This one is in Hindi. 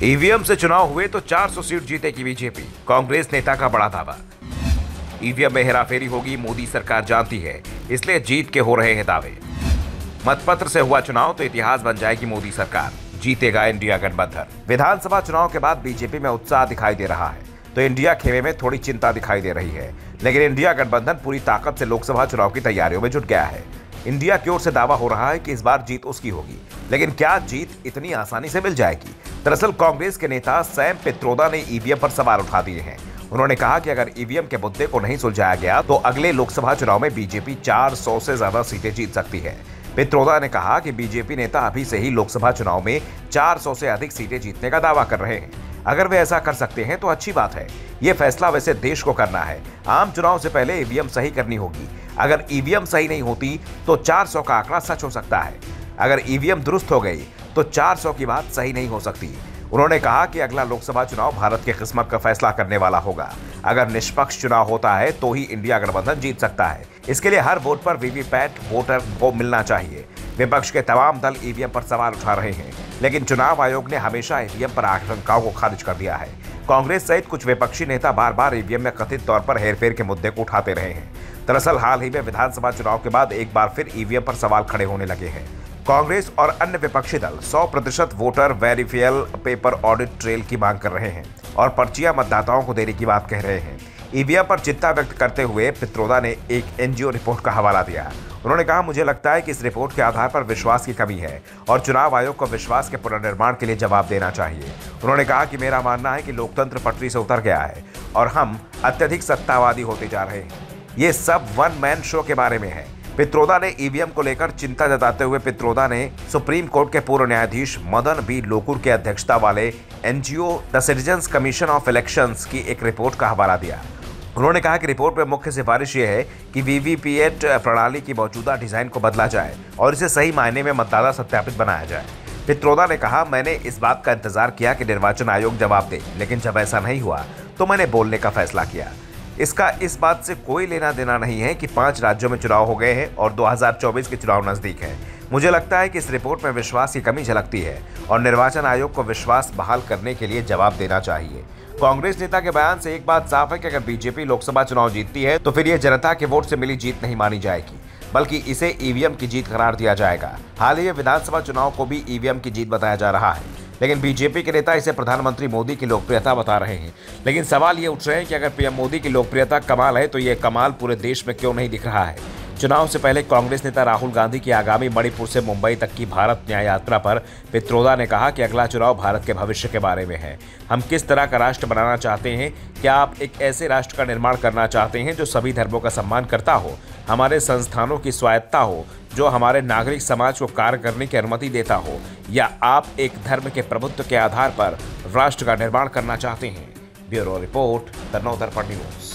ईवीएम से चुनाव हुए तो 400 सीट जीतेगी बीजेपी, कांग्रेस नेता का बड़ा दावा। ईवीएम में हेराफेरी होगी, मोदी सरकार जानती है, इसलिए जीत के हो रहे हैं दावे। मतपत्र से हुआ चुनाव तो इतिहास बन जाएगी मोदी सरकार, जीतेगा इंडिया गठबंधन। विधानसभा चुनाव के बाद बीजेपी में उत्साह दिखाई दे रहा है तो इंडिया खेमे में थोड़ी चिंता दिखाई दे रही है, लेकिन इंडिया गठबंधन पूरी ताकत से लोकसभा चुनाव की तैयारियों में जुट गया है। इंडिया की ओर से दावा हो रहा है कि इस बार जीत उसकी होगी, लेकिन क्या जीत इतनी आसानी से मिल जाएगी? दरअसल कांग्रेस के नेता सैम पित्रोदा ने ईवीएम पर सवाल उठा दिए हैं। उन्होंने कहा कि अगर ईवीएम के मुद्दे को नहीं सुलझाया गया तो अगले लोकसभा चुनाव में बीजेपी 400 से ज्यादा सीटें जीत सकती है। पित्रोदा ने कहा कि बीजेपी नेता अभी से ही लोकसभा चुनाव में 400 से अधिक सीटें जीतने का दावा कर रहे हैं। अगर वे ऐसा कर सकते हैं तो अच्छी बात है। ये फैसला वैसे देश को करना है। आम चुनाव से पहले ईवीएम सही करनी होगी। अगर ईवीएम सही नहीं होती तो 400 का आंकड़ा सच हो सकता है। अगर ईवीएम दुरुस्त हो गई तो 400 की बात सही नहीं हो सकती। उन्होंने कहा कि अगला लोकसभा चुनाव भारत की किस्मत का फैसला करने वाला होगा। अगर निष्पक्ष चुनाव होता है तो ही इंडिया गठबंधन जीत सकता है। इसके लिए हर वोट पर वीवीपैट वोटर को मिलना चाहिए। विपक्ष के तमाम दल ईवीएम पर सवाल उठा रहे हैं, लेकिन चुनाव आयोग ने हमेशा ईवीएम पर आशंकाओं को खारिज कर दिया है। कांग्रेस सहित कुछ विपक्षी नेता बार बार ईवीएम में कथित तौर पर हेरफेर के मुद्दे को उठाते रहे हैं। दरअसल हाल ही में विधानसभा चुनाव के बाद एक बार फिर ईवीएम पर सवाल खड़े होने लगे हैं। कांग्रेस और अन्य विपक्षी दल 100% वोटर वेरिफियल पेपर ऑडिट ट्रेल की मांग कर रहे हैं और पर्चियां मतदाताओं को देने की बात कह रहे हैं। ईवीएम पर चिंता व्यक्त करते हुए पित्रोदा ने एक एनजीओ रिपोर्ट का हवाला दिया। उन्होंने कहा, मुझे लगता है कि इस रिपोर्ट के आधार पर विश्वास की कमी है और चुनाव आयोग को विश्वास के पुनर्निर्माण के लिए जवाब देना चाहिए। उन्होंने कहा कि मेरा मानना है कि लोकतंत्र पटरी से उतर गया है और हम अत्यधिक सत्तावादी होते जा रहे हैं। ये सब वन मैन शो के बारे में है। पित्रोदा ने ईवीएम को लेकर चिंता जताते हुए पित्रोदा ने सुप्रीम कोर्ट के पूर्व न्यायाधीश मदन बी लोकुर की अध्यक्षता वाले NGO the citizens commission of elections की एक रिपोर्ट का हवाला दिया। उन्होंने कहा कि रिपोर्ट में मुख्य सिफारिश ये है कि वीवीपैट प्रणाली की मौजूदा डिजाइन को बदला जाए और इसे सही मायने में मतदाता सत्यापित बनाया जाए। पित्रोदा ने कहा, मैंने इस बात का इंतजार किया कि निर्वाचन आयोग जवाब दे, लेकिन जब ऐसा नहीं हुआ तो मैंने बोलने का फैसला किया। इसका इस बात से कोई लेना देना नहीं है कि 5 राज्यों में चुनाव हो गए हैं और 2024 के चुनाव नजदीक हैं। मुझे लगता है कि इस रिपोर्ट में विश्वास की कमी झलकती है और निर्वाचन आयोग को विश्वास बहाल करने के लिए जवाब देना चाहिए। कांग्रेस नेता के बयान से एक बात साफ है कि अगर बीजेपी लोकसभा चुनाव जीतती है तो फिर यह जनता के वोट से मिली जीत नहीं मानी जाएगी, बल्कि इसे ईवीएम की जीत करार दिया जाएगा। हाल ही में विधानसभा चुनाव को भी ईवीएम की जीत बताया जा रहा है, लेकिन बीजेपी के नेता इसे प्रधानमंत्री मोदी की लोकप्रियता बता रहे हैं। लेकिन सवाल ये उठ रहे हैं कि अगर पीएम मोदी की लोकप्रियता कमाल है तो ये कमाल पूरे देश में क्यों नहीं दिख रहा है? चुनाव से पहले कांग्रेस नेता राहुल गांधी की आगामी मणिपुर से मुंबई तक की भारत न्याय यात्रा पर पित्रोदा ने कहा कि अगला चुनाव भारत के भविष्य के बारे में है। हम किस तरह का राष्ट्र बनाना चाहते हैं? क्या आप एक ऐसे राष्ट्र का निर्माण करना चाहते हैं जो सभी धर्मों का सम्मान करता हो, हमारे संस्थानों की स्वायत्ता हो, जो हमारे नागरिक समाज को कार्य करने की अनुमति देता हो, या आप एक धर्म के प्रभुत्व के आधार पर राष्ट्र का निर्माण करना चाहते हैं? Bureau report, the Navdarpan news.